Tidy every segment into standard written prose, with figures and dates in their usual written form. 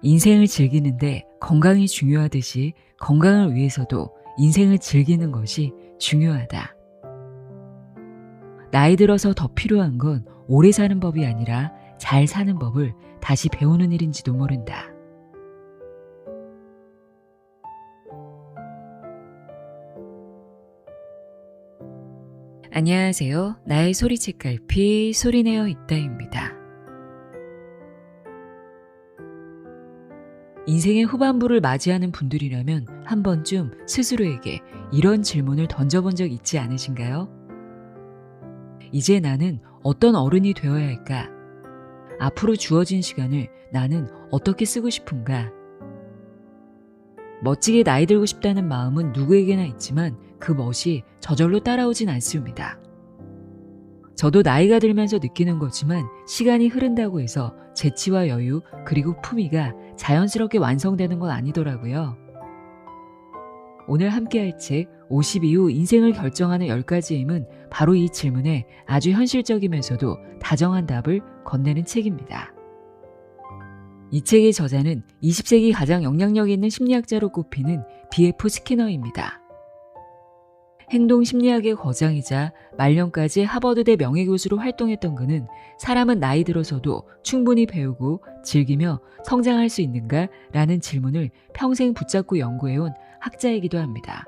인생을 즐기는데 건강이 중요하듯이 건강을 위해서도 인생을 즐기는 것이 중요하다. 나이 들어서 더 필요한 건 오래 사는 법이 아니라 잘 사는 법을 다시 배우는 일인지도 모른다. 안녕하세요. 나의 소리책갈피 소리내어 있다입니다. 인생의 후반부를 맞이하는 분들이라면 한 번쯤 스스로에게 이런 질문을 던져본 적 있지 않으신가요? 이제 나는 어떤 어른이 되어야 할까? 앞으로 주어진 시간을 나는 어떻게 쓰고 싶은가? 멋지게 나이 들고 싶다는 마음은 누구에게나 있지만 그 멋이 저절로 따라오진 않습니다. 저도 나이가 들면서 느끼는 거지만 시간이 흐른다고 해서 재치와 여유 그리고 품위가 자연스럽게 완성되는 건 아니더라고요. 오늘 함께할 책 50 이후 인생을 결정하는 10가지 힘은 바로 이 질문에 아주 현실적이면서도 다정한 답을 건네는 책입니다. 이 책의 저자는 20세기 가장 영향력 있는 심리학자로 꼽히는 B.F. 스키너입니다. 행동심리학의 거장이자 말년까지 하버드대 명예교수로 활동했던 그는 사람은 나이 들어서도 충분히 배우고 즐기며 성장할 수 있는가? 라는 질문을 평생 붙잡고 연구해온 학자이기도 합니다.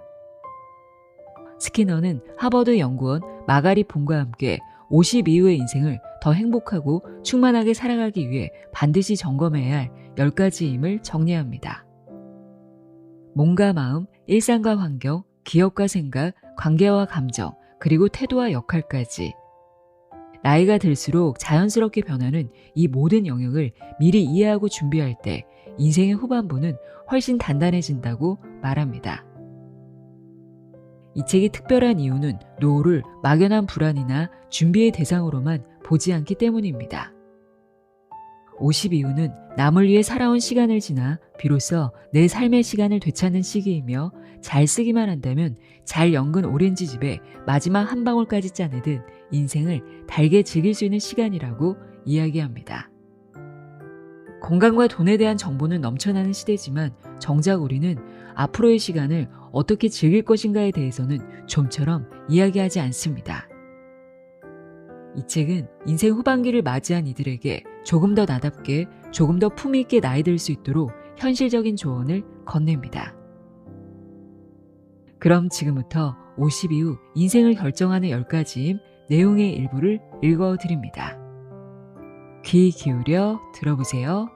스키너는 하버드 연구원 마가리 폰과 함께 50 이후의 인생을 더 행복하고 충만하게 살아가기 위해 반드시 점검해야 할 10가지 힘을 정리합니다. 몸과 마음, 일상과 환경, 기억과 생각, 관계와 감정, 그리고 태도와 역할까지 나이가 들수록 자연스럽게 변하는 이 모든 영역을 미리 이해하고 준비할 때 인생의 후반부는 훨씬 단단해진다고 말합니다. 이 책이 특별한 이유는 노후를 막연한 불안이나 준비의 대상으로만 보지 않기 때문입니다. 50 이후는 남을 위해 살아온 시간을 지나 비로소 내 삶의 시간을 되찾는 시기이며 잘 쓰기만 한다면 잘 연근 오렌지즙에 마지막 한 방울까지 짜내듯 인생을 달게 즐길 수 있는 시간이라고 이야기합니다. 건강과 돈에 대한 정보는 넘쳐나는 시대지만 정작 우리는 앞으로의 시간을 어떻게 즐길 것인가에 대해서는 좀처럼 이야기하지 않습니다. 이 책은 인생 후반기를 맞이한 이들에게 조금 더 나답게, 조금 더 품위 있게 나이 들 수 있도록 현실적인 조언을 건넵니다. 그럼 지금부터 50 이후 인생을 결정하는 10가지 힘 내용의 일부를 읽어드립니다. 귀 기울여 들어보세요.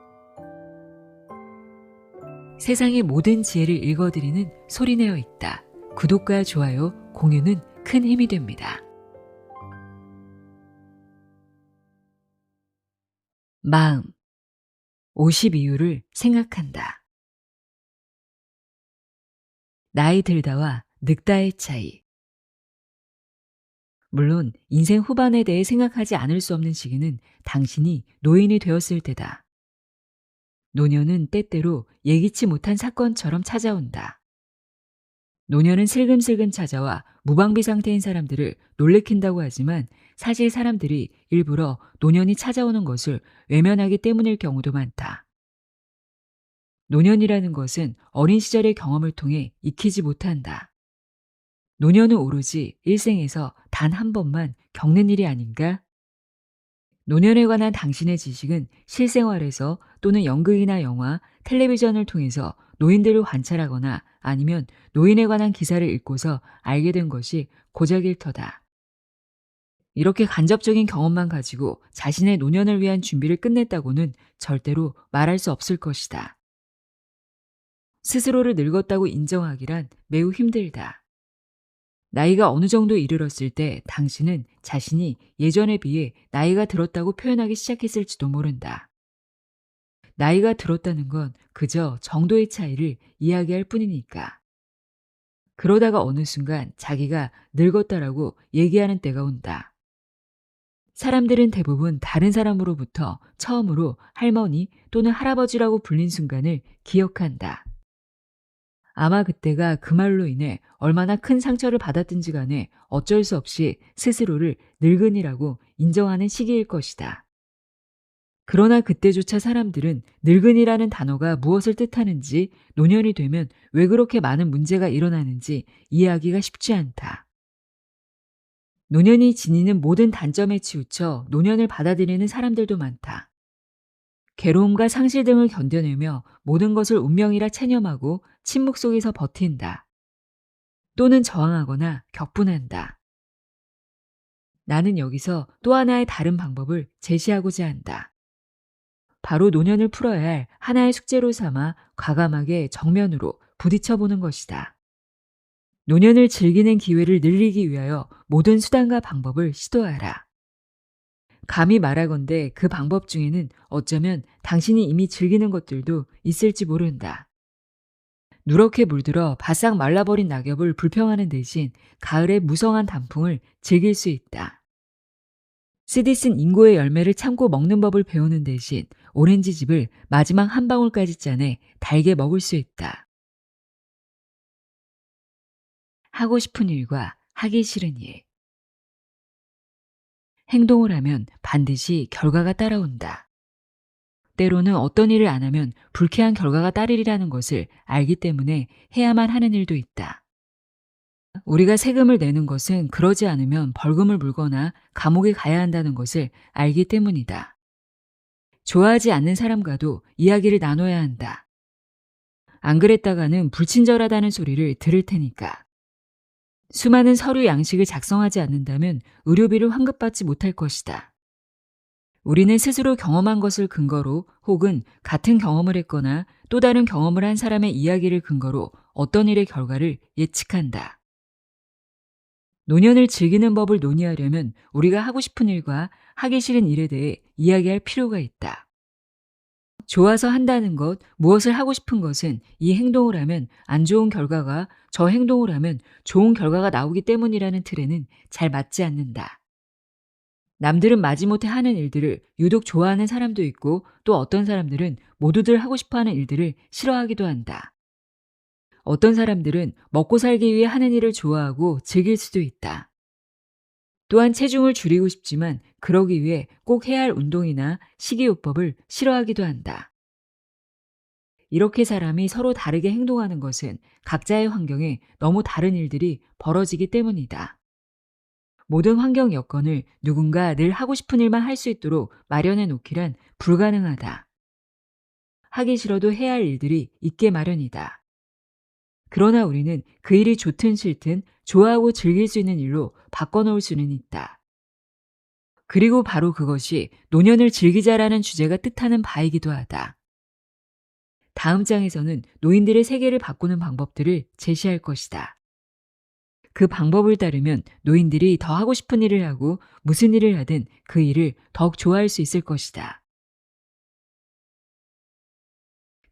세상의 모든 지혜를 읽어드리는 소리내어 있다. 구독과 좋아요, 공유는 큰 힘이 됩니다. 마음, 50 이후를 생각한다. 나이 들다와 늙다의 차이. 물론 인생 후반에 대해 생각하지 않을 수 없는 시기는 당신이 노인이 되었을 때다. 노년은 때때로 예기치 못한 사건처럼 찾아온다. 노년은 슬금슬금 찾아와 무방비 상태인 사람들을 놀래킨다고 하지만 사실 사람들이 일부러 노년이 찾아오는 것을 외면하기 때문일 경우도 많다. 노년이라는 것은 어린 시절의 경험을 통해 익히지 못한다. 노년은 오로지 일생에서 단 한 번만 겪는 일이 아닌가? 노년에 관한 당신의 지식은 실생활에서 또는 연극이나 영화, 텔레비전을 통해서 노인들을 관찰하거나 아니면 노인에 관한 기사를 읽고서 알게 된 것이 고작일 터다. 이렇게 간접적인 경험만 가지고 자신의 노년을 위한 준비를 끝냈다고는 절대로 말할 수 없을 것이다. 스스로를 늙었다고 인정하기란 매우 힘들다. 나이가 어느 정도 이르렀을 때 당신은 자신이 예전에 비해 나이가 들었다고 표현하기 시작했을지도 모른다. 나이가 들었다는 건 그저 정도의 차이를 이야기할 뿐이니까. 그러다가 어느 순간 자기가 늙었다라고 얘기하는 때가 온다. 사람들은 대부분 다른 사람으로부터 처음으로 할머니 또는 할아버지라고 불린 순간을 기억한다. 아마 그때가 그 말로 인해 얼마나 큰 상처를 받았든지 간에 어쩔 수 없이 스스로를 늙은이라고 인정하는 시기일 것이다. 그러나 그때조차 사람들은 늙은이라는 단어가 무엇을 뜻하는지, 노년이 되면 왜 그렇게 많은 문제가 일어나는지 이해하기가 쉽지 않다. 노년이 지니는 모든 단점에 치우쳐 노년을 받아들이는 사람들도 많다. 괴로움과 상실 등을 견뎌내며 모든 것을 운명이라 체념하고 침묵 속에서 버틴다. 또는 저항하거나 격분한다. 나는 여기서 또 하나의 다른 방법을 제시하고자 한다. 바로 노년을 풀어야 할 하나의 숙제로 삼아 과감하게 정면으로 부딪혀보는 것이다. 노년을 즐기는 기회를 늘리기 위하여 모든 수단과 방법을 시도하라. 감히 말하건대 그 방법 중에는 어쩌면 당신이 이미 즐기는 것들도 있을지 모른다. 누렇게 물들어 바싹 말라버린 낙엽을 불평하는 대신 가을의 무성한 단풍을 즐길 수 있다. 쓰디쓴 인고의 열매를 참고 먹는 법을 배우는 대신 오렌지즙을 마지막 한 방울까지 짜내 달게 먹을 수 있다. 하고 싶은 일과 하기 싫은 일. 행동을 하면 반드시 결과가 따라온다. 때로는 어떤 일을 안 하면 불쾌한 결과가 따르리라는 것을 알기 때문에 해야만 하는 일도 있다. 우리가 세금을 내는 것은 그러지 않으면 벌금을 물거나 감옥에 가야 한다는 것을 알기 때문이다. 좋아하지 않는 사람과도 이야기를 나눠야 한다. 안 그랬다가는 불친절하다는 소리를 들을 테니까. 수많은 서류 양식을 작성하지 않는다면 의료비를 환급받지 못할 것이다. 우리는 스스로 경험한 것을 근거로 혹은 같은 경험을 했거나 또 다른 경험을 한 사람의 이야기를 근거로 어떤 일의 결과를 예측한다. 노년을 즐기는 법을 논의하려면 우리가 하고 싶은 일과 하기 싫은 일에 대해 이야기할 필요가 있다. 좋아서 한다는 것, 무엇을 하고 싶은 것은 이 행동을 하면 안 좋은 결과가, 저 행동을 하면 좋은 결과가 나오기 때문이라는 틀에는 잘 맞지 않는다. 남들은 마지못해 하는 일들을 유독 좋아하는 사람도 있고 또 어떤 사람들은 모두들 하고 싶어하는 일들을 싫어하기도 한다. 어떤 사람들은 먹고 살기 위해 하는 일을 좋아하고 즐길 수도 있다. 또한 체중을 줄이고 싶지만 그러기 위해 꼭 해야 할 운동이나 식이요법을 싫어하기도 한다. 이렇게 사람이 서로 다르게 행동하는 것은 각자의 환경에 너무 다른 일들이 벌어지기 때문이다. 모든 환경 여건을 누군가 늘 하고 싶은 일만 할 수 있도록 마련해 놓기란 불가능하다. 하기 싫어도 해야 할 일들이 있게 마련이다. 그러나 우리는 그 일이 좋든 싫든 좋아하고 즐길 수 있는 일로 바꿔놓을 수는 있다. 그리고 바로 그것이 노년을 즐기자라는 주제가 뜻하는 바이기도 하다. 다음 장에서는 노인들의 세계를 바꾸는 방법들을 제시할 것이다. 그 방법을 따르면 노인들이 더 하고 싶은 일을 하고 무슨 일을 하든 그 일을 더욱 좋아할 수 있을 것이다.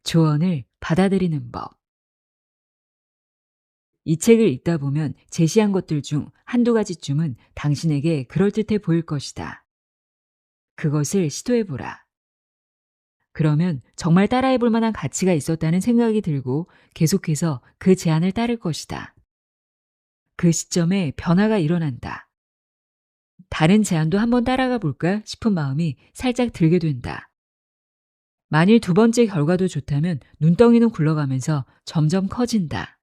조언을 받아들이는 법. 이 책을 읽다 보면 제시한 것들 중 한두 가지쯤은 당신에게 그럴듯해 보일 것이다. 그것을 시도해보라. 그러면 정말 따라해볼 만한 가치가 있었다는 생각이 들고 계속해서 그 제안을 따를 것이다. 그 시점에 변화가 일어난다. 다른 제안도 한번 따라가 볼까 싶은 마음이 살짝 들게 된다. 만일 두 번째 결과도 좋다면 눈덩이는 굴러가면서 점점 커진다.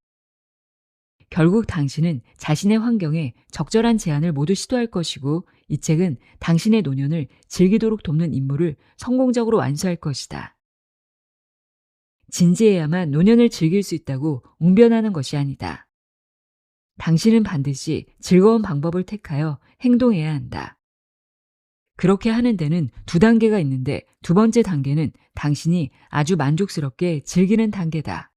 결국 당신은 자신의 환경에 적절한 제안을 모두 시도할 것이고 이 책은 당신의 노년을 즐기도록 돕는 임무를 성공적으로 완수할 것이다. 진지해야만 노년을 즐길 수 있다고 웅변하는 것이 아니다. 당신은 반드시 즐거운 방법을 택하여 행동해야 한다. 그렇게 하는 데는 두 단계가 있는데 두 번째 단계는 당신이 아주 만족스럽게 즐기는 단계다.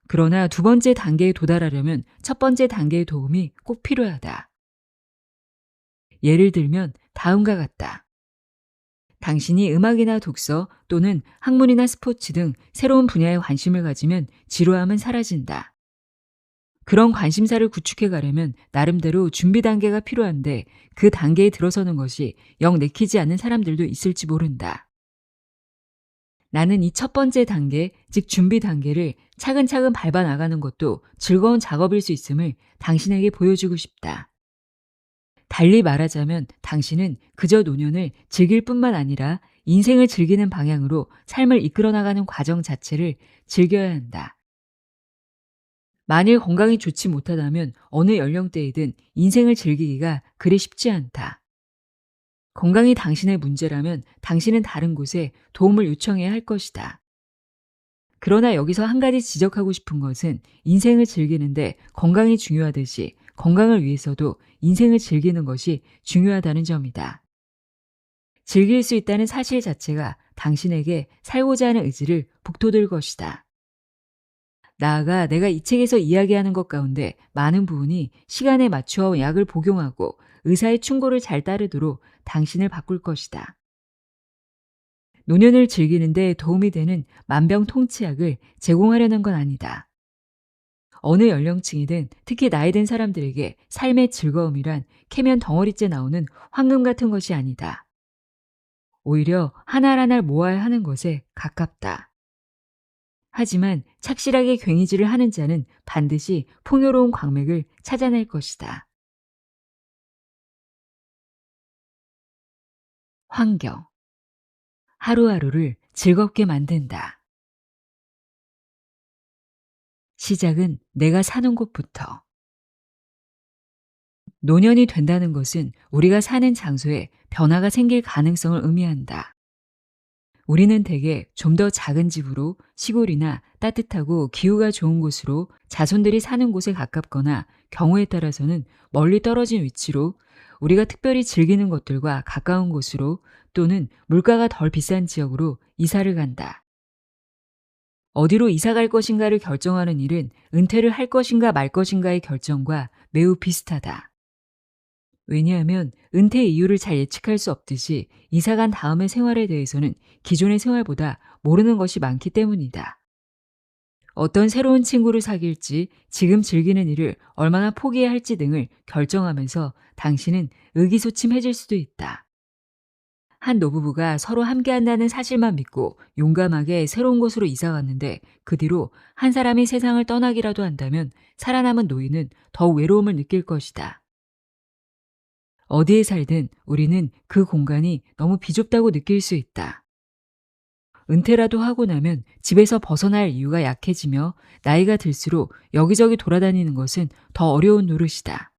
그러나 두 번째 단계에 도달하려면 첫 번째 단계의 도움이 꼭 필요하다. 예를 들면 다음과 같다. 당신이 음악이나 독서 또는 학문이나 스포츠 등 새로운 분야에 관심을 가지면 지루함은 사라진다. 그런 관심사를 구축해 가려면 나름대로 준비 단계가 필요한데 그 단계에 들어서는 것이 영 내키지 않는 사람들도 있을지 모른다. 나는 이 첫 번째 단계, 즉 준비 단계를 차근차근 밟아 나가는 것도 즐거운 작업일 수 있음을 당신에게 보여주고 싶다. 달리 말하자면 당신은 그저 노년을 즐길 뿐만 아니라 인생을 즐기는 방향으로 삶을 이끌어 나가는 과정 자체를 즐겨야 한다. 만일 건강이 좋지 못하다면 어느 연령대이든 인생을 즐기기가 그리 쉽지 않다. 건강이 당신의 문제라면 당신은 다른 곳에 도움을 요청해야 할 것이다. 그러나 여기서 한 가지 지적하고 싶은 것은 인생을 즐기는데 건강이 중요하듯이 건강을 위해서도 인생을 즐기는 것이 중요하다는 점이다. 즐길 수 있다는 사실 자체가 당신에게 살고자 하는 의지를 북돋을 것이다. 나아가 내가 이 책에서 이야기하는 것 가운데 많은 부분이 시간에 맞추어 약을 복용하고 의사의 충고를 잘 따르도록 당신을 바꿀 것이다. 노년을 즐기는 데 도움이 되는 만병통치약을 제공하려는 건 아니다. 어느 연령층이든 특히 나이 든 사람들에게 삶의 즐거움이란 캐면 덩어리째 나오는 황금 같은 것이 아니다. 오히려 한 알 한 알 모아야 하는 것에 가깝다. 하지만 착실하게 괭이질을 하는 자는 반드시 풍요로운 광맥을 찾아낼 것이다. 환경. 하루하루를 즐겁게 만든다. 시작은 내가 사는 곳부터. 노년이 된다는 것은 우리가 사는 장소에 변화가 생길 가능성을 의미한다. 우리는 대개 좀 더 작은 집으로 시골이나 따뜻하고 기후가 좋은 곳으로 자손들이 사는 곳에 가깝거나 경우에 따라서는 멀리 떨어진 위치로 우리가 특별히 즐기는 것들과 가까운 곳으로 또는 물가가 덜 비싼 지역으로 이사를 간다. 어디로 이사 갈 것인가를 결정하는 일은 은퇴를 할 것인가 말 것인가의 결정과 매우 비슷하다. 왜냐하면 은퇴 이유를 잘 예측할 수 없듯이 이사 간 다음의 생활에 대해서는 기존의 생활보다 모르는 것이 많기 때문이다. 어떤 새로운 친구를 사귈지, 지금 즐기는 일을 얼마나 포기해야 할지 등을 결정하면서 당신은 의기소침해질 수도 있다. 한 노부부가 서로 함께한다는 사실만 믿고 용감하게 새로운 곳으로 이사 갔는데 그 뒤로 한 사람이 세상을 떠나기라도 한다면 살아남은 노인은 더욱 외로움을 느낄 것이다. 어디에 살든 우리는 그 공간이 너무 비좁다고 느낄 수 있다. 은퇴라도 하고 나면 집에서 벗어날 이유가 약해지며 나이가 들수록 여기저기 돌아다니는 것은 더 어려운 노릇이다.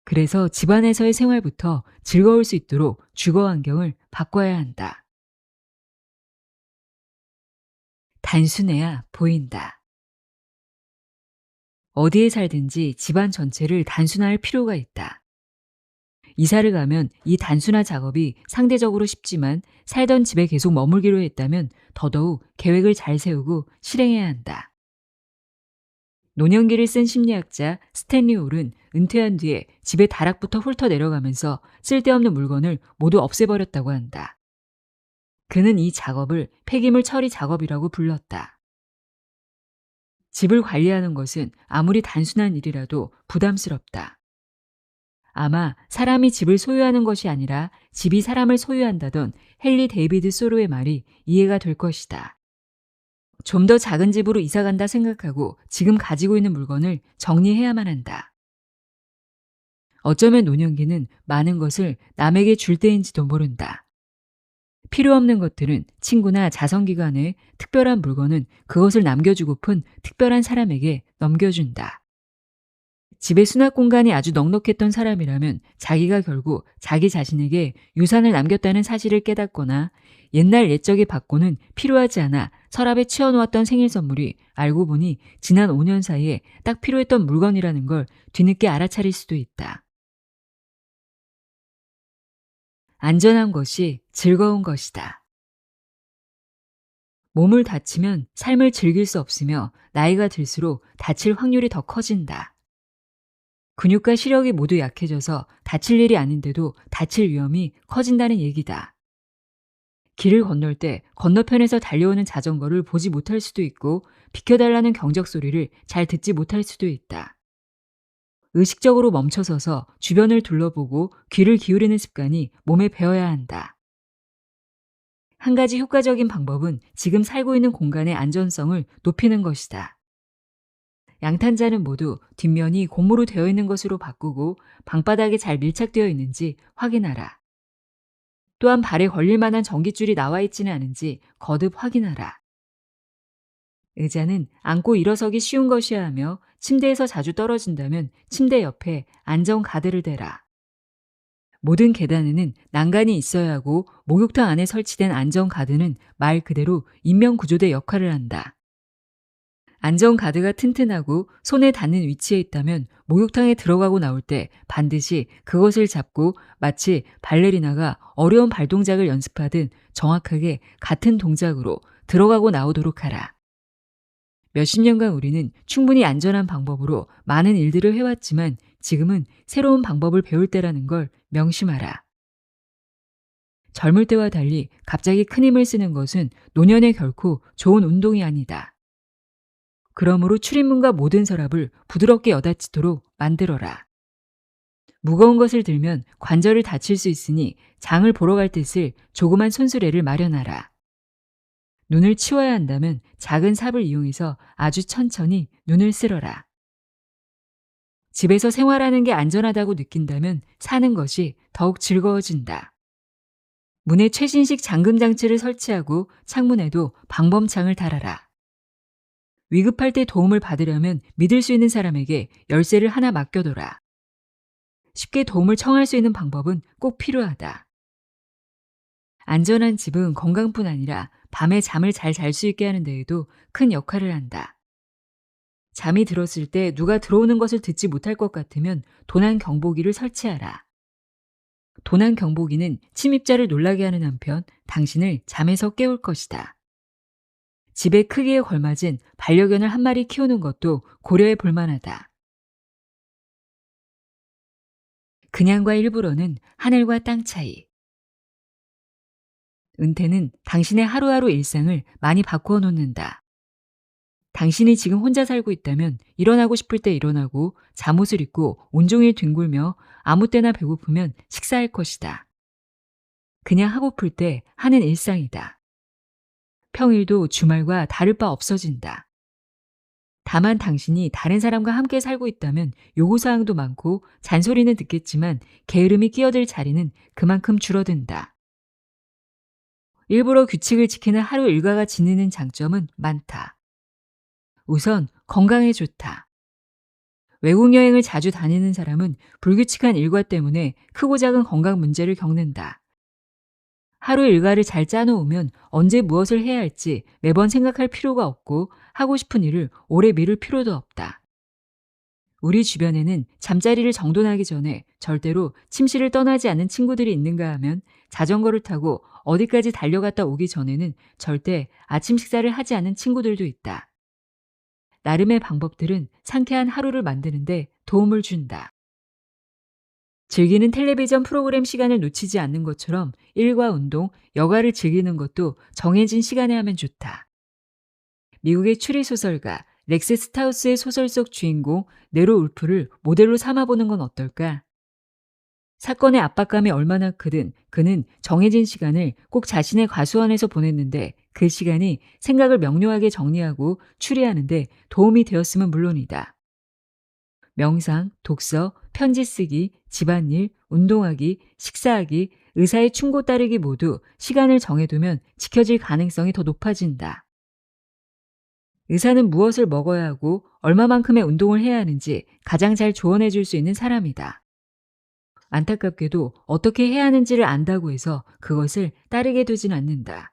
그래서 집안에서의 생활부터 즐거울 수 있도록 주거 환경을 바꿔야 한다. 단순해야 보인다. 어디에 살든지 집안 전체를 단순화할 필요가 있다. 이사를 가면 이 단순화 작업이 상대적으로 쉽지만 살던 집에 계속 머물기로 했다면 더더욱 계획을 잘 세우고 실행해야 한다. 노년기를 쓴 심리학자 스탠리 홀은 은퇴한 뒤에 집의 다락부터 훑어 내려가면서 쓸데없는 물건을 모두 없애버렸다고 한다. 그는 이 작업을 폐기물 처리 작업이라고 불렀다. 집을 관리하는 것은 아무리 단순한 일이라도 부담스럽다. 아마 사람이 집을 소유하는 것이 아니라 집이 사람을 소유한다던 헨리 데이비드 소로의 말이 이해가 될 것이다. 좀 더 작은 집으로 이사 간다 생각하고 지금 가지고 있는 물건을 정리해야만 한다. 어쩌면 노년기는 많은 것을 남에게 줄 때인지도 모른다. 필요 없는 것들은 친구나 자선기관에, 특별한 물건은 그것을 남겨주고픈 특별한 사람에게 넘겨준다. 집의 수납 공간이 아주 넉넉했던 사람이라면 자기가 결국 자기 자신에게 유산을 남겼다는 사실을 깨닫거나 옛날 옛적의 받고는 필요하지 않아 서랍에 치워놓았던 생일 선물이 알고 보니 지난 5년 사이에 딱 필요했던 물건이라는 걸 뒤늦게 알아차릴 수도 있다. 안전한 것이 즐거운 것이다. 몸을 다치면 삶을 즐길 수 없으며 나이가 들수록 다칠 확률이 더 커진다. 근육과 시력이 모두 약해져서 다칠 일이 아닌데도 다칠 위험이 커진다는 얘기다. 길을 건널 때 건너편에서 달려오는 자전거를 보지 못할 수도 있고 비켜달라는 경적 소리를 잘 듣지 못할 수도 있다. 의식적으로 멈춰서서 주변을 둘러보고 귀를 기울이는 습관이 몸에 배어야 한다. 한 가지 효과적인 방법은 지금 살고 있는 공간의 안전성을 높이는 것이다. 양탄자는 모두 뒷면이 고무로 되어 있는 것으로 바꾸고 방바닥에 잘 밀착되어 있는지 확인하라. 또한 발에 걸릴 만한 전깃줄이 나와 있지는 않은지 거듭 확인하라. 의자는 앉고 일어서기 쉬운 것이어야 하며 침대에서 자주 떨어진다면 침대 옆에 안전 가드를 대라. 모든 계단에는 난간이 있어야 하고 목욕탕 안에 설치된 안전 가드는 말 그대로 인명 구조대 역할을 한다. 안전 가드가 튼튼하고 손에 닿는 위치에 있다면 목욕탕에 들어가고 나올 때 반드시 그것을 잡고 마치 발레리나가 어려운 발동작을 연습하듯 정확하게 같은 동작으로 들어가고 나오도록 하라. 몇십 년간 우리는 충분히 안전한 방법으로 많은 일들을 해왔지만 지금은 새로운 방법을 배울 때라는 걸 명심하라. 젊을 때와 달리 갑자기 큰 힘을 쓰는 것은 노년에 결코 좋은 운동이 아니다. 그러므로 출입문과 모든 서랍을 부드럽게 여닫히도록 만들어라. 무거운 것을 들면 관절을 다칠 수 있으니 장을 보러 갈 때 쓸 조그만 손수레를 마련하라. 눈을 치워야 한다면 작은 삽을 이용해서 아주 천천히 눈을 쓸어라. 집에서 생활하는 게 안전하다고 느낀다면 사는 것이 더욱 즐거워진다. 문에 최신식 잠금 장치를 설치하고 창문에도 방범창을 달아라. 위급할 때 도움을 받으려면 믿을 수 있는 사람에게 열쇠를 하나 맡겨둬라. 쉽게 도움을 청할 수 있는 방법은 꼭 필요하다. 안전한 집은 건강뿐 아니라 밤에 잠을 잘 잘 수 있게 하는 데에도 큰 역할을 한다. 잠이 들었을 때 누가 들어오는 것을 듣지 못할 것 같으면 도난 경보기를 설치하라. 도난 경보기는 침입자를 놀라게 하는 한편 당신을 잠에서 깨울 것이다. 집의 크기에 걸맞은 반려견을 한 마리 키우는 것도 고려해 볼 만하다. 그냥과 일부러는 하늘과 땅 차이. 은퇴는 당신의 하루하루 일상을 많이 바꾸어 놓는다. 당신이 지금 혼자 살고 있다면 일어나고 싶을 때 일어나고 잠옷을 입고 온종일 뒹굴며 아무 때나 배고프면 식사할 것이다. 그냥 하고플 때 하는 일상이다. 평일도 주말과 다를 바 없어진다. 다만 당신이 다른 사람과 함께 살고 있다면 요구사항도 많고 잔소리는 듣겠지만 게으름이 끼어들 자리는 그만큼 줄어든다. 일부러 규칙을 지키는 하루 일과가 지니는 장점은 많다. 우선 건강에 좋다. 외국 여행을 자주 다니는 사람은 불규칙한 일과 때문에 크고 작은 건강 문제를 겪는다. 하루 일과를 잘 짜놓으면 언제 무엇을 해야 할지 매번 생각할 필요가 없고 하고 싶은 일을 오래 미룰 필요도 없다. 우리 주변에는 잠자리를 정돈하기 전에 절대로 침실을 떠나지 않는 친구들이 있는가 하면 자전거를 타고 어디까지 달려갔다 오기 전에는 절대 아침 식사를 하지 않는 친구들도 있다. 나름의 방법들은 상쾌한 하루를 만드는데 도움을 준다. 즐기는 텔레비전 프로그램 시간을 놓치지 않는 것처럼 일과 운동, 여가를 즐기는 것도 정해진 시간에 하면 좋다. 미국의 추리소설가 렉스 스타우스의 소설 속 주인공 네로 울프를 모델로 삼아보는 건 어떨까? 사건의 압박감이 얼마나 크든 그는 정해진 시간을 꼭 자신의 과수원에서 보냈는데 그 시간이 생각을 명료하게 정리하고 추리하는 데 도움이 되었으면 물론이다. 명상, 독서, 편지 쓰기, 집안일, 운동하기, 식사하기, 의사의 충고 따르기 모두 시간을 정해두면 지켜질 가능성이 더 높아진다. 의사는 무엇을 먹어야 하고 얼마만큼의 운동을 해야 하는지 가장 잘 조언해 줄 수 있는 사람이다. 안타깝게도 어떻게 해야 하는지를 안다고 해서 그것을 따르게 되진 않는다.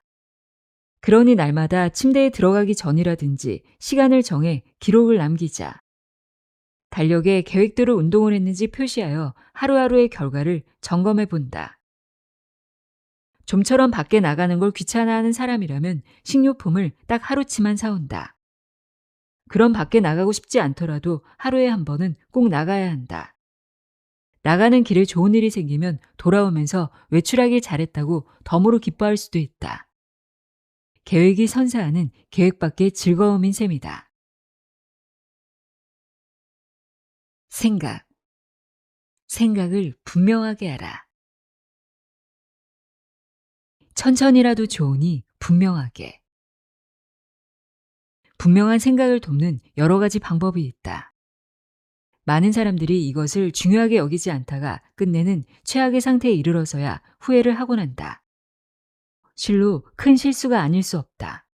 그러니 날마다 침대에 들어가기 전이라든지 시간을 정해 기록을 남기자. 달력에 계획대로 운동을 했는지 표시하여 하루하루의 결과를 점검해 본다. 좀처럼 밖에 나가는 걸 귀찮아하는 사람이라면 식료품을 딱 하루치만 사온다. 그럼 밖에 나가고 싶지 않더라도 하루에 한 번은 꼭 나가야 한다. 나가는 길에 좋은 일이 생기면 돌아오면서 외출하길 잘했다고 덤으로 기뻐할 수도 있다. 계획이 선사하는 계획밖의 즐거움인 셈이다. 생각을 분명하게 하라. 천천히라도 좋으니 분명하게. 분명한 생각을 돕는 여러 가지 방법이 있다. 많은 사람들이 이것을 중요하게 여기지 않다가 끝내는 최악의 상태에 이르러서야 후회를 하곤 한다. 실로 큰 실수가 아닐 수 없다.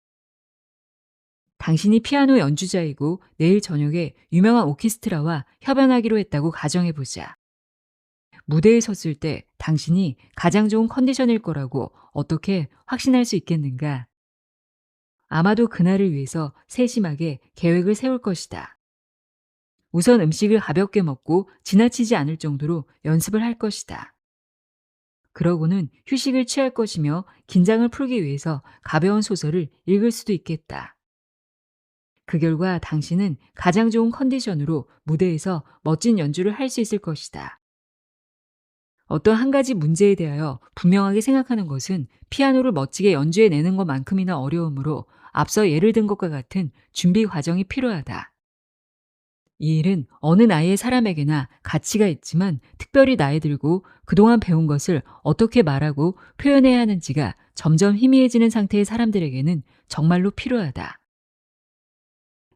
당신이 피아노 연주자이고 내일 저녁에 유명한 오케스트라와 협연하기로 했다고 가정해보자. 무대에 섰을 때 당신이 가장 좋은 컨디션일 거라고 어떻게 확신할 수 있겠는가? 아마도 그날을 위해서 세심하게 계획을 세울 것이다. 우선 음식을 가볍게 먹고 지나치지 않을 정도로 연습을 할 것이다. 그러고는 휴식을 취할 것이며 긴장을 풀기 위해서 가벼운 소설을 읽을 수도 있겠다. 그 결과 당신은 가장 좋은 컨디션으로 무대에서 멋진 연주를 할 수 있을 것이다. 어떤 한 가지 문제에 대하여 분명하게 생각하는 것은 피아노를 멋지게 연주해내는 것만큼이나 어려우므로 앞서 예를 든 것과 같은 준비 과정이 필요하다. 이 일은 어느 나이의 사람에게나 가치가 있지만 특별히 나이 들고 그동안 배운 것을 어떻게 말하고 표현해야 하는지가 점점 희미해지는 상태의 사람들에게는 정말로 필요하다.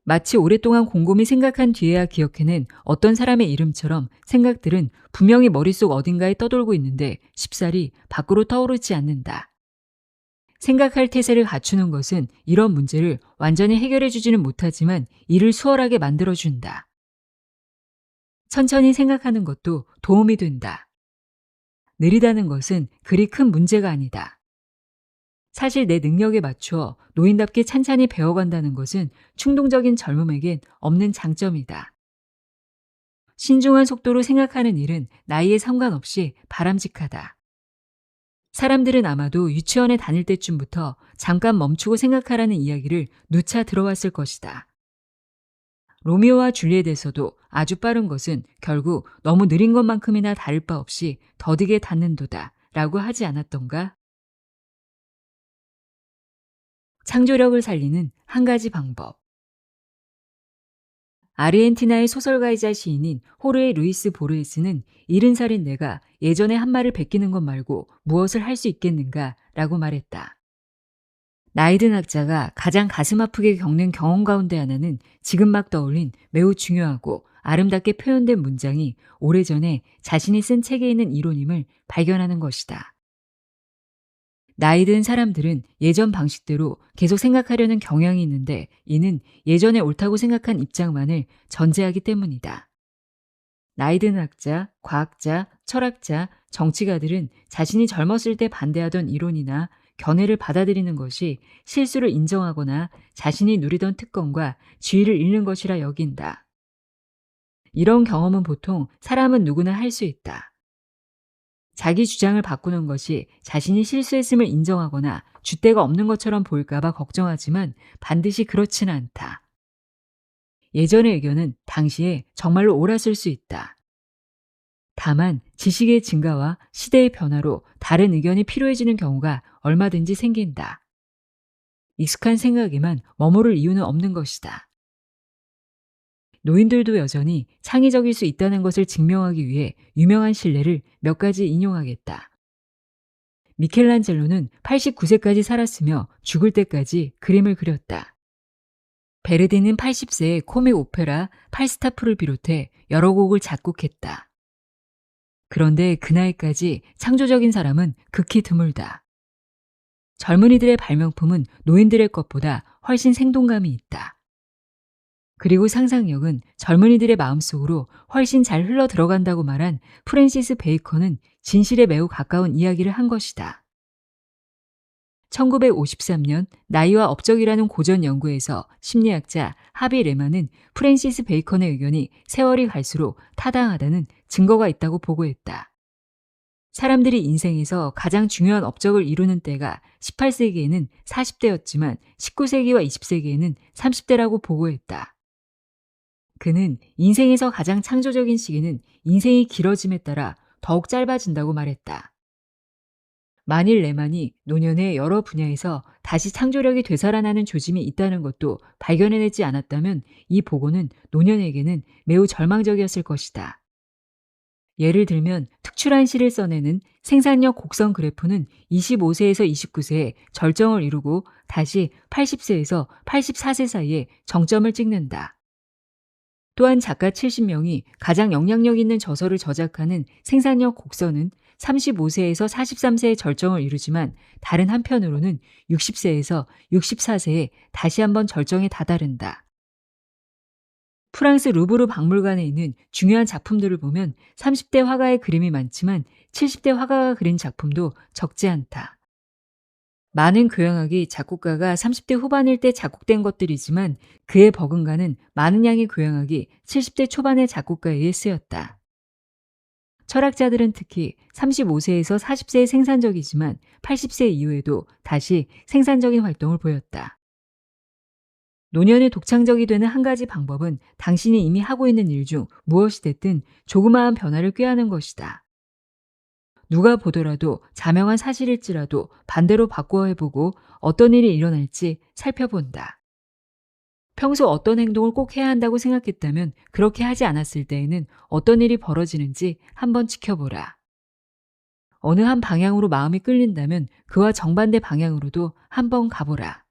마치 오랫동안 곰곰이 생각한 뒤에야 기억해낸 어떤 사람의 이름처럼 생각들은 분명히 머릿속 어딘가에 떠돌고 있는데 쉽사리 밖으로 떠오르지 않는다. 생각할 태세를 갖추는 것은 이런 문제를 완전히 해결해 주지는 못하지만 일을 수월하게 만들어준다. 천천히 생각하는 것도 도움이 된다. 느리다는 것은 그리 큰 문제가 아니다. 사실 내 능력에 맞추어 노인답게 찬찬히 배워간다는 것은 충동적인 젊음에겐 없는 장점이다. 신중한 속도로 생각하는 일은 나이에 상관없이 바람직하다. 사람들은 아마도 유치원에 다닐 때쯤부터 잠깐 멈추고 생각하라는 이야기를 누차 들어왔을 것이다. 로미오와 줄리엣에서도 아주 빠른 것은 결국 너무 느린 것만큼이나 다를 바 없이 더디게 닿는도다 라고 하지 않았던가? 창조력을 살리는 한 가지 방법. 아르헨티나의 소설가이자 시인인 호르헤 루이스 보르헤스는 70살인 내가 예전에 한 말을 베끼는 것 말고 무엇을 할 수 있겠는가 라고 말했다. 나이든 학자가 가장 가슴 아프게 겪는 경험 가운데 하나는 지금 막 떠올린 매우 중요하고 아름답게 표현된 문장이 오래전에 자신이 쓴 책에 있는 이론임을 발견하는 것이다. 나이 든 사람들은 예전 방식대로 계속 생각하려는 경향이 있는데 이는 예전에 옳다고 생각한 입장만을 전제하기 때문이다. 나이 든 학자, 과학자, 철학자, 정치가들은 자신이 젊었을 때 반대하던 이론이나 견해를 받아들이는 것이 실수를 인정하거나 자신이 누리던 특권과 지위를 잃는 것이라 여긴다. 이런 경험은 보통 사람은 누구나 할 수 있다. 자기 주장을 바꾸는 것이 자신이 실수했음을 인정하거나 줏대가 없는 것처럼 보일까봐 걱정하지만 반드시 그렇지는 않다. 예전의 의견은 당시에 정말로 옳았을 수 있다. 다만 지식의 증가와 시대의 변화로 다른 의견이 필요해지는 경우가 얼마든지 생긴다. 익숙한 생각에만 머무를 이유는 없는 것이다. 노인들도 여전히 창의적일 수 있다는 것을 증명하기 위해 유명한 신뢰를 몇 가지 인용하겠다. 미켈란젤로는 89세까지 살았으며 죽을 때까지 그림을 그렸다. 베르디는 80세에 코믹 오페라 팔스타프를 비롯해 여러 곡을 작곡했다. 그런데 그 나이까지 창조적인 사람은 극히 드물다. 젊은이들의 발명품은 노인들의 것보다 훨씬 생동감이 있다. 그리고 상상력은 젊은이들의 마음속으로 훨씬 잘 흘러 들어간다고 말한 프랜시스 베이컨은 진실에 매우 가까운 이야기를 한 것이다. 1953년 나이와 업적이라는 고전 연구에서 심리학자 하비 레만은 프랜시스 베이컨의 의견이 세월이 갈수록 타당하다는 증거가 있다고 보고했다. 사람들이 인생에서 가장 중요한 업적을 이루는 때가 18세기에는 40대였지만 19세기와 20세기에는 30대라고 보고했다. 그는 인생에서 가장 창조적인 시기는 인생이 길어짐에 따라 더욱 짧아진다고 말했다. 만일 레만이 노년의 여러 분야에서 다시 창조력이 되살아나는 조짐이 있다는 것도 발견해내지 않았다면 이 보고는 노년에게는 매우 절망적이었을 것이다. 예를 들면 특출한 시를 써내는 생산력 곡선 그래프는 25세에서 29세에 절정을 이루고 다시 80세에서 84세 사이에 정점을 찍는다. 또한 작가 70명이 가장 영향력 있는 저서를 저작하는 생산력 곡선은 35세에서 43세의 절정을 이루지만 다른 한편으로는 60세에서 64세에 다시 한번 절정에 다다른다. 프랑스 루브르 박물관에 있는 중요한 작품들을 보면 30대 화가의 그림이 많지만 70대 화가가 그린 작품도 적지 않다. 많은 교향악이 작곡가가 30대 후반일 때 작곡된 것들이지만 그에 버금가는 많은 양의 교향악이 70대 초반의 작곡가에 의해 쓰였다. 철학자들은 특히 35세에서 40세에 생산적이지만 80세 이후에도 다시 생산적인 활동을 보였다. 노년에 독창적이 되는 한 가지 방법은 당신이 이미 하고 있는 일 중 무엇이 됐든 조그마한 변화를 꾀하는 것이다. 누가 보더라도 자명한 사실일지라도 반대로 바꾸어 해보고 어떤 일이 일어날지 살펴본다. 평소 어떤 행동을 꼭 해야 한다고 생각했다면 그렇게 하지 않았을 때에는 어떤 일이 벌어지는지 한번 지켜보라. 어느 한 방향으로 마음이 끌린다면 그와 정반대 방향으로도 한번 가보라.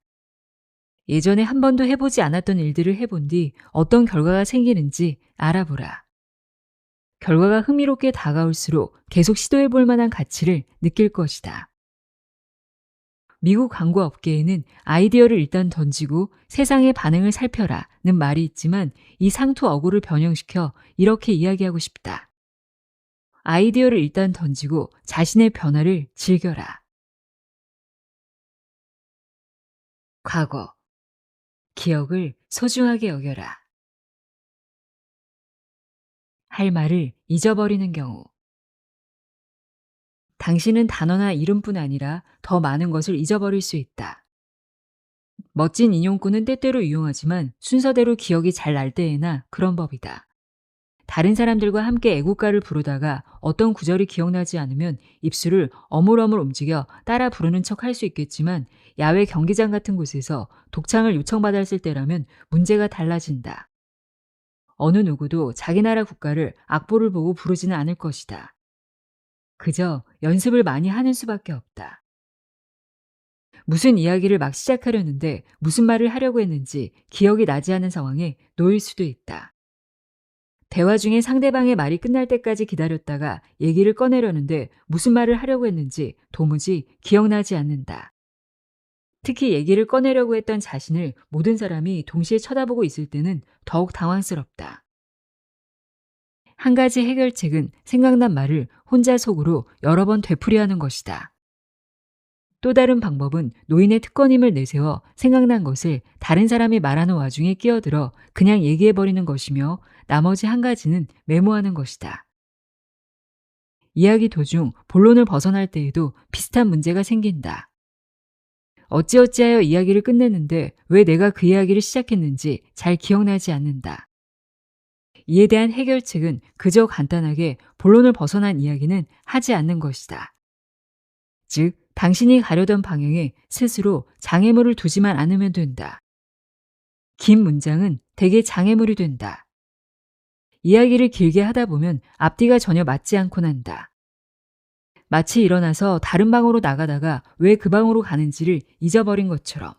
예전에 한 번도 해보지 않았던 일들을 해본 뒤 어떤 결과가 생기는지 알아보라. 결과가 흥미롭게 다가올수록 계속 시도해볼 만한 가치를 느낄 것이다. 미국 광고 업계에는 아이디어를 일단 던지고 세상의 반응을 살펴라는 말이 있지만 이 상투 어구를 변형시켜 이렇게 이야기하고 싶다. 아이디어를 일단 던지고 자신의 변화를 즐겨라. 과거. 기억을 소중하게 여겨라. 할 말을 잊어버리는 경우. 당신은 단어나 이름뿐 아니라 더 많은 것을 잊어버릴 수 있다. 멋진 인용구는 때때로 유용하지만 순서대로 기억이 잘 날 때에나 그런 법이다. 다른 사람들과 함께 애국가를 부르다가 어떤 구절이 기억나지 않으면 입술을 어물어물 움직여 따라 부르는 척 할 수 있겠지만 야외 경기장 같은 곳에서 독창을 요청받았을 때라면 문제가 달라진다. 어느 누구도 자기 나라 국가를 악보를 보고 부르지는 않을 것이다. 그저 연습을 많이 하는 수밖에 없다. 무슨 이야기를 막 시작하려는데 무슨 말을 하려고 했는지 기억이 나지 않은 상황에 놓일 수도 있다. 대화 중에 상대방의 말이 끝날 때까지 기다렸다가 얘기를 꺼내려는데 무슨 말을 하려고 했는지 도무지 기억나지 않는다. 특히 얘기를 꺼내려고 했던 자신을 모든 사람이 동시에 쳐다보고 있을 때는 더욱 당황스럽다. 한 가지 해결책은 생각난 말을 혼자 속으로 여러 번 되풀이하는 것이다. 또 다른 방법은 노인의 특권임을 내세워 생각난 것을 다른 사람이 말하는 와중에 끼어들어 그냥 얘기해버리는 것이며 나머지 한 가지는 메모하는 것이다. 이야기 도중 본론을 벗어날 때에도 비슷한 문제가 생긴다. 어찌어찌하여 이야기를 끝냈는데 왜 내가 그 이야기를 시작했는지 잘 기억나지 않는다. 이에 대한 해결책은 그저 간단하게 본론을 벗어난 이야기는 하지 않는 것이다. 즉, 당신이 가려던 방향에 스스로 장애물을 두지만 않으면 된다. 긴 문장은 대개 장애물이 된다. 이야기를 길게 하다 보면 앞뒤가 전혀 맞지 않곤 한다. 마치 일어나서 다른 방으로 나가다가 왜 그 방으로 가는지를 잊어버린 것처럼.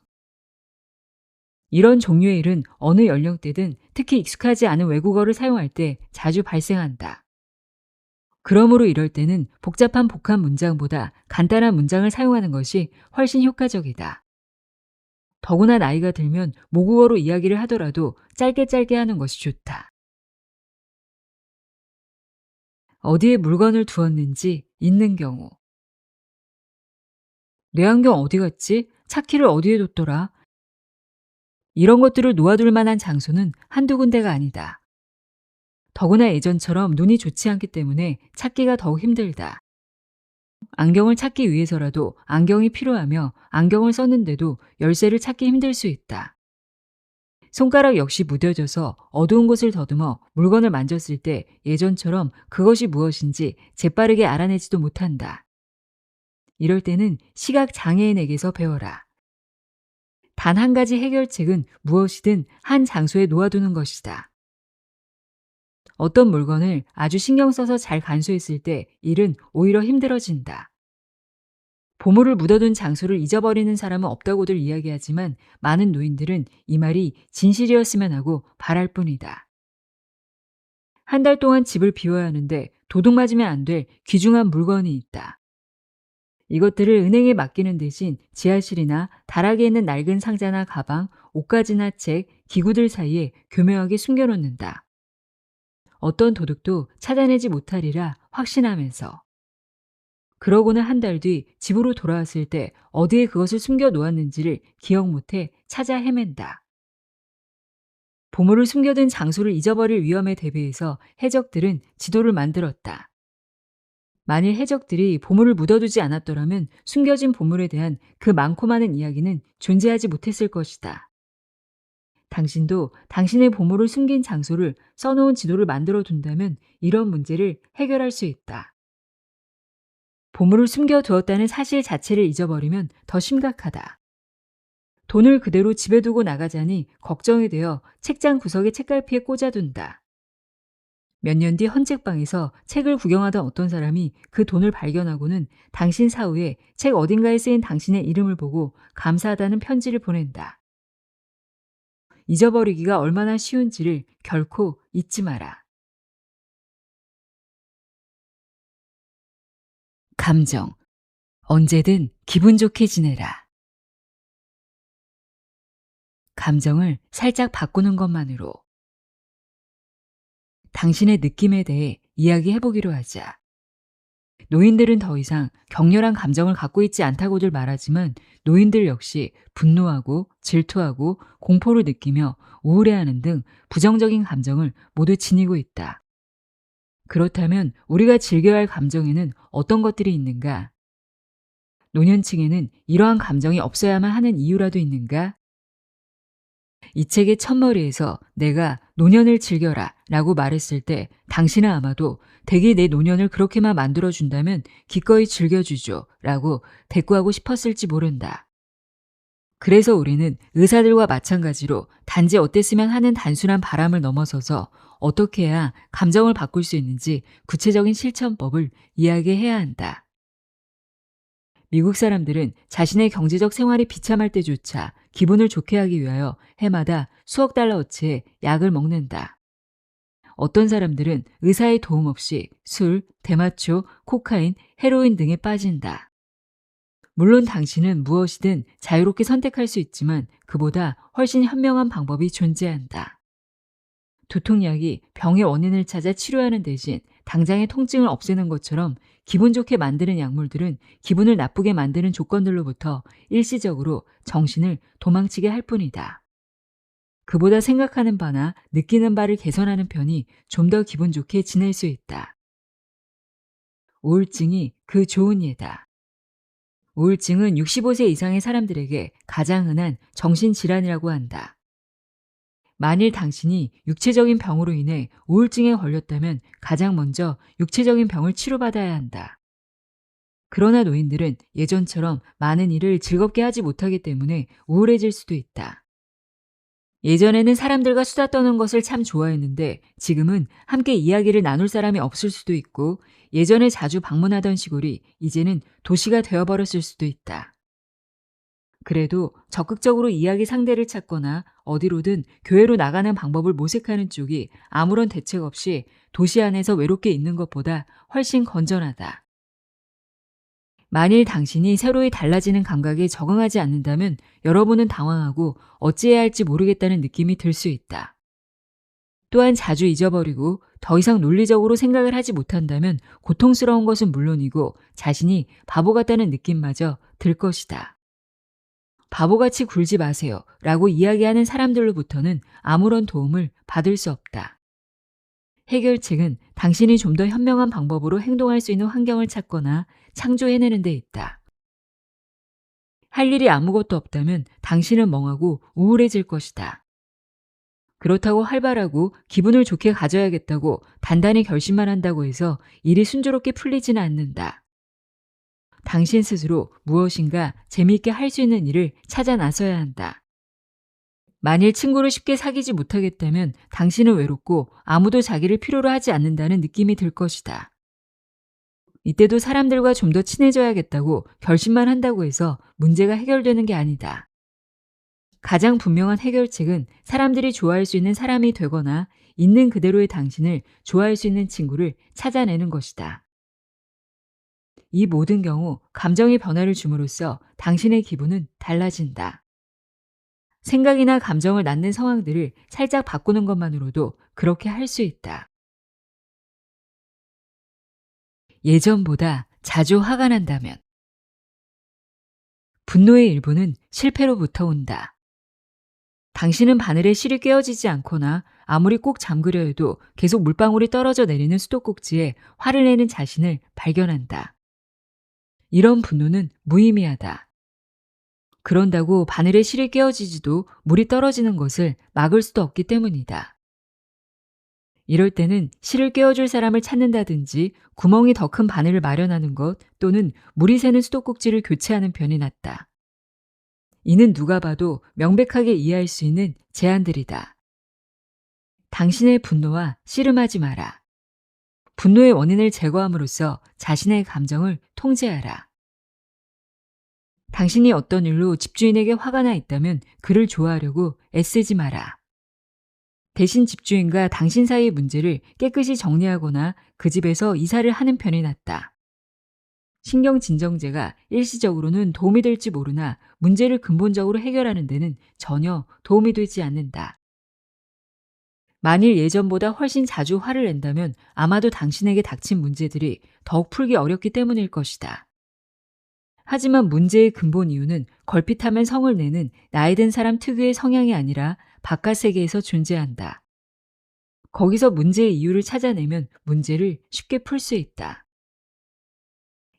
이런 종류의 일은 어느 연령대든 특히 익숙하지 않은 외국어를 사용할 때 자주 발생한다. 그러므로 이럴 때는 복잡한 복합 문장보다 간단한 문장을 사용하는 것이 훨씬 효과적이다. 더구나 나이가 들면 모국어로 이야기를 하더라도 짧게 하는 것이 좋다. 어디에 물건을 두었는지 잊는 경우. 내 안경 어디 갔지? 차키를 어디에 뒀더라? 이런 것들을 놓아둘 만한 장소는 한두 군데가 아니다. 더구나 예전처럼 눈이 좋지 않기 때문에 찾기가 더욱 힘들다. 안경을 찾기 위해서라도 안경이 필요하며 안경을 썼는데도 열쇠를 찾기 힘들 수 있다. 손가락 역시 무뎌져서 어두운 곳을 더듬어 물건을 만졌을 때 예전처럼 그것이 무엇인지 재빠르게 알아내지도 못한다. 이럴 때는 시각 장애인에게서 배워라. 단 한 가지 해결책은 무엇이든 한 장소에 놓아두는 것이다. 어떤 물건을 아주 신경 써서 잘 간수했을 때 일은 오히려 힘들어진다. 보물을 묻어둔 장소를 잊어버리는 사람은 없다고들 이야기하지만 많은 노인들은 이 말이 진실이었으면 하고 바랄 뿐이다. 한 달 동안 집을 비워야 하는데 도둑 맞으면 안 될 귀중한 물건이 있다. 이것들을 은행에 맡기는 대신 지하실이나 다락에 있는 낡은 상자나 가방, 옷가지나 책, 기구들 사이에 교묘하게 숨겨놓는다. 어떤 도둑도 찾아내지 못하리라 확신하면서. 그러고는 한 달 뒤 집으로 돌아왔을 때 어디에 그것을 숨겨 놓았는지를 기억 못해 찾아 헤맨다. 보물을 숨겨둔 장소를 잊어버릴 위험에 대비해서 해적들은 지도를 만들었다. 만일 해적들이 보물을 묻어두지 않았더라면 숨겨진 보물에 대한 그 많고 많은 이야기는 존재하지 못했을 것이다. 당신도 당신의 보물을 숨긴 장소를 써놓은 지도를 만들어 둔다면 이런 문제를 해결할 수 있다. 보물을 숨겨두었다는 사실 자체를 잊어버리면 더 심각하다. 돈을 그대로 집에 두고 나가자니 걱정이 되어 책장 구석에 책갈피에 꽂아둔다. 몇 년 뒤 헌책방에서 책을 구경하던 어떤 사람이 그 돈을 발견하고는 당신 사후에 책 어딘가에 쓰인 당신의 이름을 보고 감사하다는 편지를 보낸다. 잊어버리기가 얼마나 쉬운지를 결코 잊지 마라. 감정. 언제든 기분 좋게 지내라. 감정을 살짝 바꾸는 것만으로 당신의 느낌에 대해 이야기해보기로 하자. 노인들은 더 이상 격렬한 감정을 갖고 있지 않다고들 말하지만 노인들 역시 분노하고 질투하고 공포를 느끼며 우울해하는 등 부정적인 감정을 모두 지니고 있다. 그렇다면 우리가 즐겨야 할 감정에는 어떤 것들이 있는가? 노년층에는 이러한 감정이 없어야만 하는 이유라도 있는가? 이 책의 첫머리에서 내가 노년을 즐겨라 라고 말했을 때 당신은 아마도 댁이 내 노년을 그렇게만 만들어준다면 기꺼이 즐겨주죠 라고 대꾸하고 싶었을지 모른다. 그래서 우리는 의사들과 마찬가지로 단지 어땠으면 하는 단순한 바람을 넘어서서 어떻게 해야 감정을 바꿀 수 있는지 구체적인 실천법을 이야기해야 한다. 미국 사람들은 자신의 경제적 생활이 비참할 때조차 기분을 좋게 하기 위하여 해마다 수억 달러어치의 약을 먹는다. 어떤 사람들은 의사의 도움 없이 술, 대마초, 코카인, 헤로인 등에 빠진다. 물론 당신은 무엇이든 자유롭게 선택할 수 있지만 그보다 훨씬 현명한 방법이 존재한다. 두통약이 병의 원인을 찾아 치료하는 대신 당장의 통증을 없애는 것처럼 기분 좋게 만드는 약물들은 기분을 나쁘게 만드는 조건들로부터 일시적으로 정신을 도망치게 할 뿐이다. 그보다 생각하는 바나 느끼는 바를 개선하는 편이 좀 더 기분 좋게 지낼 수 있다. 우울증이 그 좋은 예다. 우울증은 65세 이상의 사람들에게 가장 흔한 정신질환이라고 한다. 만일 당신이 육체적인 병으로 인해 우울증에 걸렸다면 가장 먼저 육체적인 병을 치료받아야 한다. 그러나 노인들은 예전처럼 많은 일을 즐겁게 하지 못하기 때문에 우울해질 수도 있다. 예전에는 사람들과 수다 떠는 것을 참 좋아했는데 지금은 함께 이야기를 나눌 사람이 없을 수도 있고 예전에 자주 방문하던 시골이 이제는 도시가 되어버렸을 수도 있다. 그래도 적극적으로 이야기 상대를 찾거나 어디로든 교회로 나가는 방법을 모색하는 쪽이 아무런 대책 없이 도시 안에서 외롭게 있는 것보다 훨씬 건전하다. 만일 당신이 새로이 달라지는 감각에 적응하지 않는다면 여러분은 당황하고 어찌해야 할지 모르겠다는 느낌이 들 수 있다. 또한 자주 잊어버리고 더 이상 논리적으로 생각을 하지 못한다면 고통스러운 것은 물론이고 자신이 바보 같다는 느낌마저 들 것이다. 바보같이 굴지 마세요 라고 이야기하는 사람들로부터는 아무런 도움을 받을 수 없다. 해결책은 당신이 좀 더 현명한 방법으로 행동할 수 있는 환경을 찾거나 창조해내는 데 있다. 할 일이 아무것도 없다면 당신은 멍하고 우울해질 것이다. 그렇다고 활발하고 기분을 좋게 가져야겠다고 단단히 결심만 한다고 해서 일이 순조롭게 풀리지는 않는다. 당신 스스로 무엇인가 재미있게 할 수 있는 일을 찾아 나서야 한다. 만일 친구를 쉽게 사귀지 못하겠다면 당신은 외롭고 아무도 자기를 필요로 하지 않는다는 느낌이 들 것이다. 이때도 사람들과 좀 더 친해져야겠다고 결심만 한다고 해서 문제가 해결되는 게 아니다. 가장 분명한 해결책은 사람들이 좋아할 수 있는 사람이 되거나 있는 그대로의 당신을 좋아할 수 있는 친구를 찾아내는 것이다. 이 모든 경우 감정의 변화를 줌으로써 당신의 기분은 달라진다. 생각이나 감정을 낳는 상황들을 살짝 바꾸는 것만으로도 그렇게 할 수 있다. 예전보다 자주 화가 난다면 분노의 일부는 실패로부터 온다. 당신은 바늘에 실이 꿰어지지 않거나 아무리 꼭 잠그려 해도 계속 물방울이 떨어져 내리는 수도꼭지에 화를 내는 자신을 발견한다. 이런 분노는 무의미하다. 그런다고 바늘에 실이 꿰어지지도 물이 떨어지는 것을 막을 수도 없기 때문이다. 이럴 때는 실을 꿰어줄 사람을 찾는다든지 구멍이 더 큰 바늘을 마련하는 것 또는 물이 새는 수도꼭지를 교체하는 편이 낫다. 이는 누가 봐도 명백하게 이해할 수 있는 제안들이다. 당신의 분노와 씨름하지 마라. 분노의 원인을 제거함으로써 자신의 감정을 통제하라. 당신이 어떤 일로 집주인에게 화가 나 있다면 그를 좋아하려고 애쓰지 마라. 대신 집주인과 당신 사이의 문제를 깨끗이 정리하거나 그 집에서 이사를 하는 편이 낫다. 신경진정제가 일시적으로는 도움이 될지 모르나 문제를 근본적으로 해결하는 데는 전혀 도움이 되지 않는다. 만일 예전보다 훨씬 자주 화를 낸다면 아마도 당신에게 닥친 문제들이 더욱 풀기 어렵기 때문일 것이다. 하지만 문제의 근본 이유는 걸핏하면 성을 내는 나이 든 사람 특유의 성향이 아니라 바깥 세계에서 존재한다. 거기서 문제의 이유를 찾아내면 문제를 쉽게 풀 수 있다.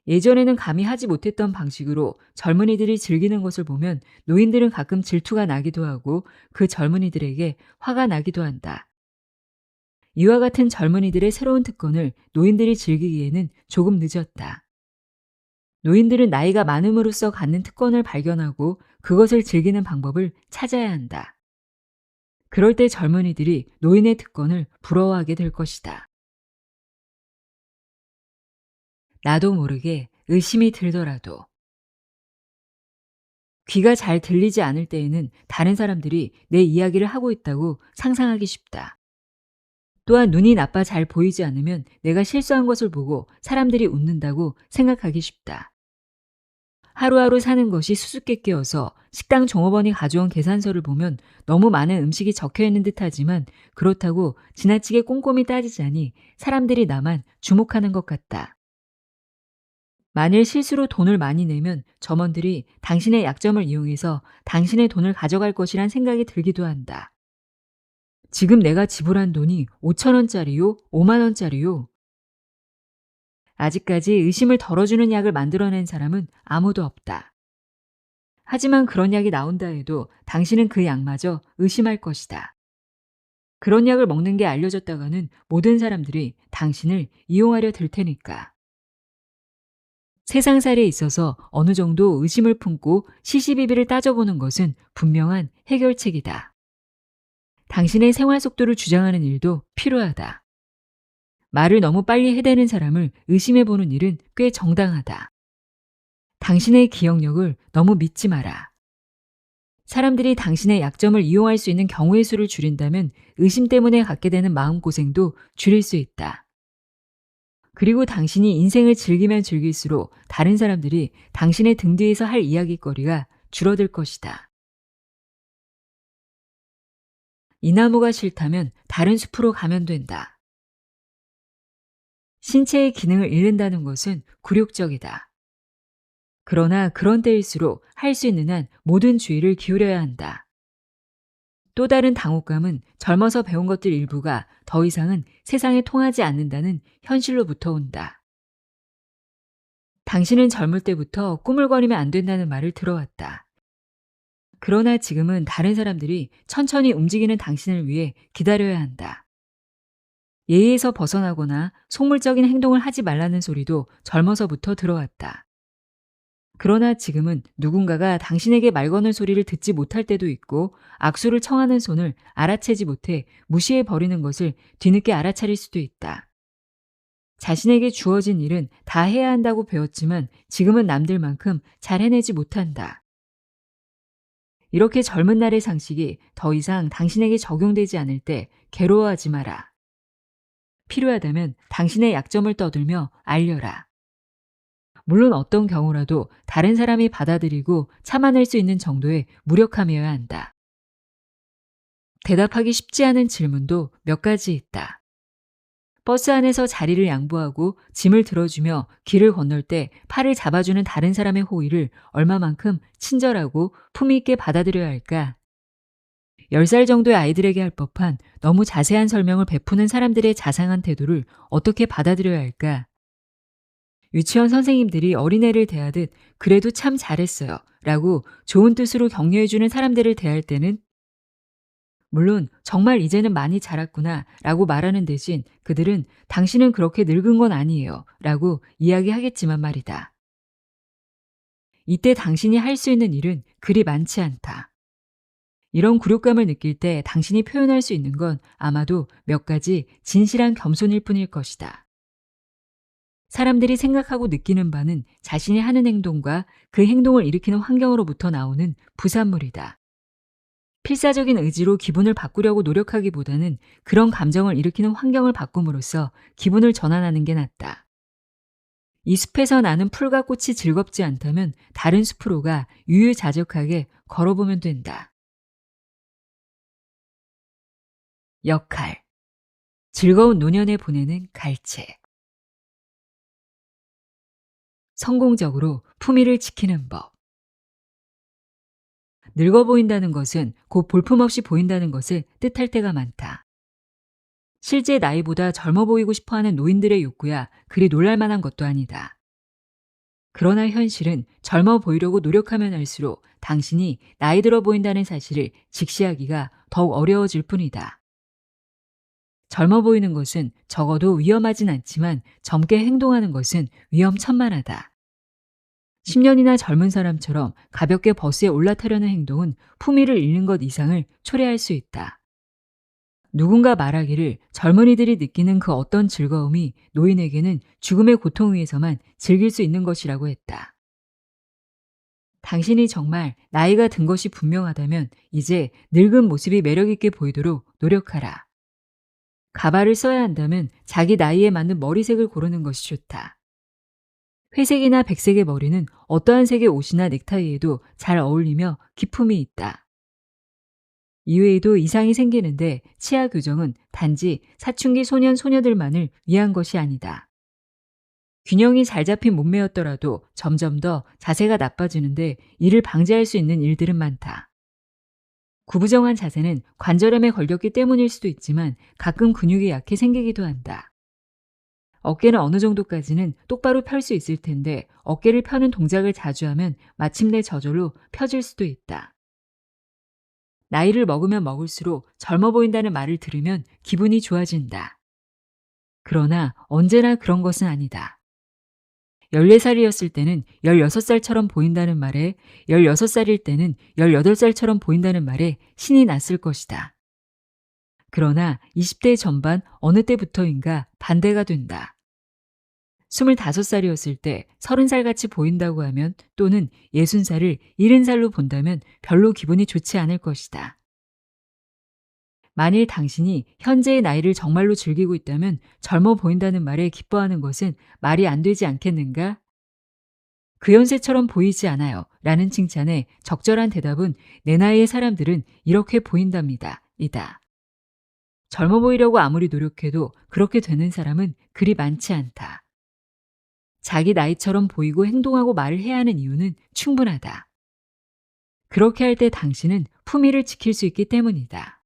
예전에는 감히 하지 못했던 방식으로 젊은이들이 즐기는 것을 보면 노인들은 가끔 질투가 나기도 하고 그 젊은이들에게 화가 나기도 한다. 이와 같은 젊은이들의 새로운 특권을 노인들이 즐기기에는 조금 늦었다. 노인들은 나이가 많음으로써 갖는 특권을 발견하고 그것을 즐기는 방법을 찾아야 한다. 그럴 때 젊은이들이 노인의 특권을 부러워하게 될 것이다. 나도 모르게 의심이 들더라도 귀가 잘 들리지 않을 때에는 다른 사람들이 내 이야기를 하고 있다고 상상하기 쉽다. 또한 눈이 나빠 잘 보이지 않으면 내가 실수한 것을 보고 사람들이 웃는다고 생각하기 쉽다. 하루하루 사는 것이 수수께끼여서 식당 종업원이 가져온 계산서를 보면 너무 많은 음식이 적혀 있는 듯하지만 그렇다고 지나치게 꼼꼼히 따지자니 사람들이 나만 주목하는 것 같다. 만일 실수로 돈을 많이 내면 점원들이 당신의 약점을 이용해서 당신의 돈을 가져갈 것이란 생각이 들기도 한다. 지금 내가 지불한 돈이 5,000원짜리요? 5만원짜리요? 아직까지 의심을 덜어주는 약을 만들어낸 사람은 아무도 없다. 하지만 그런 약이 나온다 해도 당신은 그 약마저 의심할 것이다. 그런 약을 먹는 게 알려졌다가는 모든 사람들이 당신을 이용하려 들 테니까. 세상살이에 있어서 어느 정도 의심을 품고 시시비비를 따져보는 것은 분명한 해결책이다. 당신의 생활 속도를 주장하는 일도 필요하다. 말을 너무 빨리 해대는 사람을 의심해보는 일은 꽤 정당하다. 당신의 기억력을 너무 믿지 마라. 사람들이 당신의 약점을 이용할 수 있는 경우의 수를 줄인다면 의심 때문에 갖게 되는 마음고생도 줄일 수 있다. 그리고 당신이 인생을 즐기면 즐길수록 다른 사람들이 당신의 등 뒤에서 할 이야기거리가 줄어들 것이다. 이 나무가 싫다면 다른 숲으로 가면 된다. 신체의 기능을 잃는다는 것은 굴욕적이다. 그러나 그런 때일수록 할 수 있는 한 모든 주의를 기울여야 한다. 또 다른 당혹감은 젊어서 배운 것들 일부가 더 이상은 세상에 통하지 않는다는 현실로부터 온다. 당신은 젊을 때부터 꾸물거리면 안 된다는 말을 들어왔다. 그러나 지금은 다른 사람들이 천천히 움직이는 당신을 위해 기다려야 한다. 예의에서 벗어나거나 속물적인 행동을 하지 말라는 소리도 젊어서부터 들어왔다. 그러나 지금은 누군가가 당신에게 말 거는 소리를 듣지 못할 때도 있고 악수를 청하는 손을 알아채지 못해 무시해 버리는 것을 뒤늦게 알아차릴 수도 있다. 자신에게 주어진 일은 다 해야 한다고 배웠지만 지금은 남들만큼 잘 해내지 못한다. 이렇게 젊은 날의 상식이 더 이상 당신에게 적용되지 않을 때 괴로워하지 마라. 필요하다면 당신의 약점을 떠들며 알려라. 물론 어떤 경우라도 다른 사람이 받아들이고 참아낼 수 있는 정도의 무력함이어야 한다. 대답하기 쉽지 않은 질문도 몇 가지 있다. 버스 안에서 자리를 양보하고 짐을 들어주며 길을 건널 때 팔을 잡아주는 다른 사람의 호의를 얼마만큼 친절하고 품위 있게 받아들여야 할까? 10살 정도의 아이들에게 할 법한 너무 자세한 설명을 베푸는 사람들의 자상한 태도를 어떻게 받아들여야 할까? 유치원 선생님들이 어린애를 대하듯 그래도 참 잘했어요 라고 좋은 뜻으로 격려해주는 사람들을 대할 때는 물론 정말 이제는 많이 자랐구나 라고 말하는 대신 그들은 당신은 그렇게 늙은 건 아니에요 라고 이야기하겠지만 말이다. 이때 당신이 할 수 있는 일은 그리 많지 않다. 이런 굴욕감을 느낄 때 당신이 표현할 수 있는 건 아마도 몇 가지 진실한 겸손일 뿐일 것이다. 사람들이 생각하고 느끼는 바는 자신이 하는 행동과 그 행동을 일으키는 환경으로부터 나오는 부산물이다. 필사적인 의지로 기분을 바꾸려고 노력하기보다는 그런 감정을 일으키는 환경을 바꿈으로써 기분을 전환하는 게 낫다. 이 숲에서 나는 풀과 꽃이 즐겁지 않다면 다른 숲으로 가 유유자적하게 걸어보면 된다. 역할. 즐거운 노년에 보내는 갈채. 성공적으로 품위를 지키는 법. 늙어 보인다는 것은 곧 볼품없이 보인다는 것을 뜻할 때가 많다. 실제 나이보다 젊어 보이고 싶어하는 노인들의 욕구야 그리 놀랄만한 것도 아니다. 그러나 현실은 젊어 보이려고 노력하면 할수록 당신이 나이 들어 보인다는 사실을 직시하기가 더욱 어려워질 뿐이다. 젊어 보이는 것은 적어도 위험하진 않지만 젊게 행동하는 것은 위험천만하다. 10년이나 젊은 사람처럼 가볍게 버스에 올라타려는 행동은 품위를 잃는 것 이상을 초래할 수 있다. 누군가 말하기를 젊은이들이 느끼는 그 어떤 즐거움이 노인에게는 죽음의 고통 위에서만 즐길 수 있는 것이라고 했다. 당신이 정말 나이가 든 것이 분명하다면 이제 늙은 모습이 매력있게 보이도록 노력하라. 가발을 써야 한다면 자기 나이에 맞는 머리색을 고르는 것이 좋다. 회색이나 백색의 머리는 어떠한 색의 옷이나 넥타이에도 잘 어울리며 기품이 있다. 이외에도 이상이 생기는데 치아 교정은 단지 사춘기 소년 소녀들만을 위한 것이 아니다. 균형이 잘 잡힌 몸매였더라도 점점 더 자세가 나빠지는데 이를 방지할 수 있는 일들은 많다. 구부정한 자세는 관절염에 걸렸기 때문일 수도 있지만 가끔 근육이 약해 생기기도 한다. 어깨는 어느 정도까지는 똑바로 펼 수 있을 텐데 어깨를 펴는 동작을 자주 하면 마침내 저절로 펴질 수도 있다. 나이를 먹으면 먹을수록 젊어 보인다는 말을 들으면 기분이 좋아진다. 그러나 언제나 그런 것은 아니다. 14살이었을 때는 16살처럼 보인다는 말에 16살일 때는 18살처럼 보인다는 말에 신이 났을 것이다. 그러나 20대 전반 어느 때부터인가 반대가 된다. 25살이었을 때 30살 같이 보인다고 하면 또는 60살을 70살로 본다면 별로 기분이 좋지 않을 것이다. 만일 당신이 현재의 나이를 정말로 즐기고 있다면 젊어 보인다는 말에 기뻐하는 것은 말이 안 되지 않겠는가? 그 연세처럼 보이지 않아요 라는 칭찬에 적절한 대답은 내 나이의 사람들은 이렇게 보인답니다. 이다. 젊어 보이려고 아무리 노력해도 그렇게 되는 사람은 그리 많지 않다. 자기 나이처럼 보이고 행동하고 말을 해야 하는 이유는 충분하다. 그렇게 할 때 당신은 품위를 지킬 수 있기 때문이다.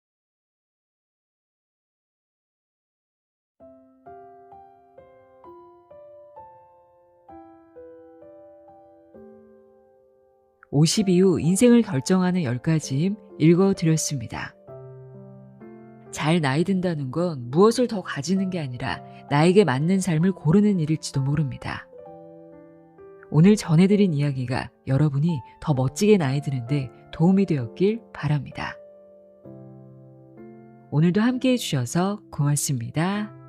(50) 이후 인생을 결정하는 10가지 힘 읽어드렸습니다. 잘 나이 든다는 건 무엇을 더 가지는 게 아니라 나에게 맞는 삶을 고르는 일일지도 모릅니다. 오늘 전해드린 이야기가 여러분이 더 멋지게 나이 드는데 도움이 되었길 바랍니다. 오늘도 함께해 주셔서 고맙습니다.